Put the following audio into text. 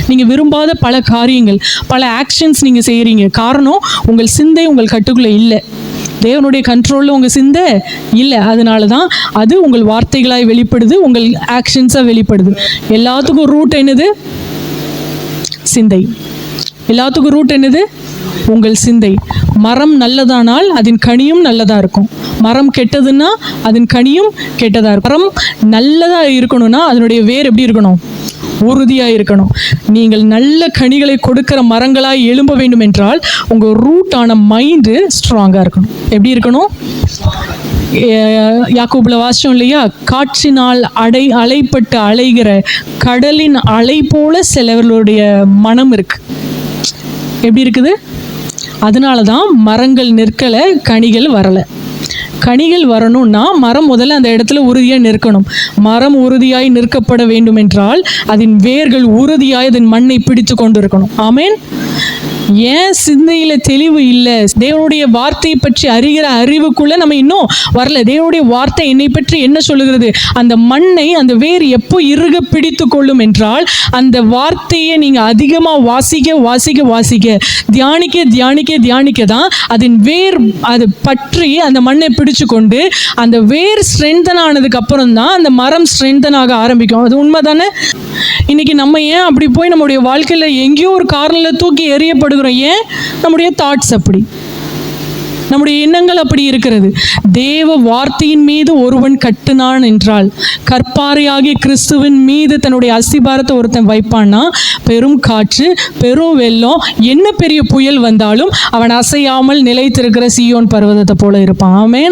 நீங்கள் விரும்பாத பல காரியங்கள், பல ஆக்ஷன்ஸ் நீங்கள் செய்கிறீங்க. காரணம், உங்கள் சிந்தை உங்கள் கட்டுக்குள்ளே இல்லை. தேவனுடைய கண்ட்ரோலில் உங்கள் சிந்தை இல்லை. அதனால தான் அது உங்கள் வார்த்தைகளாய் வெளிப்படுது, உங்கள் ஆக்ஷன்ஸாக வெளிப்படுது. எல்லாத்துக்கும் ரூட் என்னது? சிந்தை. எல்லாத்துக்கும் ரூட் என்னது? உங்கள் சிந்தை. மரம் நல்லதானால் அதன் கனியும் நல்லதாக இருக்கும். மரம் கெட்டதுன்னா அதன் கனியும் கெட்டதாக இருக்கும். மரம் நல்லதாக இருக்கணும்னா அதனுடைய வேர் எப்படி இருக்கணும்? உறுதியாக இருக்கணும். நீங்கள் நல்ல கனிகளை கொடுக்கிற மரங்களாய் எழும்ப வேண்டும் என்றால் உங்கள் ரூட்டான மைண்டு ஸ்ட்ராங்காக இருக்கணும். எப்படி இருக்கணும்? யாக்கோபுல வாசிச்சோம் இல்லையா? காற்றினால் அலைப்பட்டு அலைகிற கடலின் அலை போல சிலவர்களுடைய மனம் இருக்கு. எப்படி இருக்குது? அதனால தான் மரங்கள் நிற்கலை, கனிகள் வரலை. கனிகள் வரணும்னா மரம் முதல்ல அந்த இடத்துல உறுதியாக நிற்கணும். மரம் உறுதியாய் நிற்கப்பட வேண்டும் என்றால் அதன் வேர்கள் உறுதியாய் அதன் மண்ணை பிடித்து கொண்டு இருக்கணும். ஆமேன். ஏன் சிந்தையில் தெளிவு இல்லை? தேவனுடைய வார்த்தையை பற்றி அறிகிற அறிவுக்குள்ளே நம்ம இன்னும் வரல. தேவனுடைய வார்த்தை என்னை பற்றி என்ன சொல்லுகிறது? அந்த மண்ணை அந்த வேர் எப்போ இறுக பிடித்து கொள்ளும் என்றால் அந்த வார்த்தையை நீங்கள் அதிகமாக வாசிக்க வாசிக்க வாசிக்க தியானிக்க தியானிக்க தியானிக்க தான் அதன் வேர் அது பற்றி அந்த மண்ணை பிடிச்சு கொண்டு அந்த வேர் ஸ்ட்ரென்தன் ஆனதுக்கு அப்புறம் தான் அந்த மரம் ஸ்ட்ரென்தன் ஆக ஆரம்பிக்கும். அது உண்மை தானே? இன்னைக்கு நம்ம ஏன் அப்படி போய் நம்முடைய வாழ்க்கையில் எங்கேயோ ஒரு கார்னரில் தூக்கி எறியப்படுகிறோம்? ஏன்? நம்முடைய தாட்ஸ் அப்படி, நம்முடைய எண்ணங்கள் அப்படி இருக்கிறது. தேவ வார்த்தையின் மீது ஒருவன் கட்டுனான் என்றால், கற்பாறையாகிய கிறிஸ்துவின் மீது தன்னுடைய அஸ்திபாரத்தை ஒருத்தன் வைப்பான்னா, பெரும் காற்று, பெரும் வெள்ளம், என்ன பெரிய புயல் வந்தாலும் அவன் அசையாமல் நிலைத்திருக்கிற சீயோன் பர்வதத்தை போல இருப்பான். ஆமென்.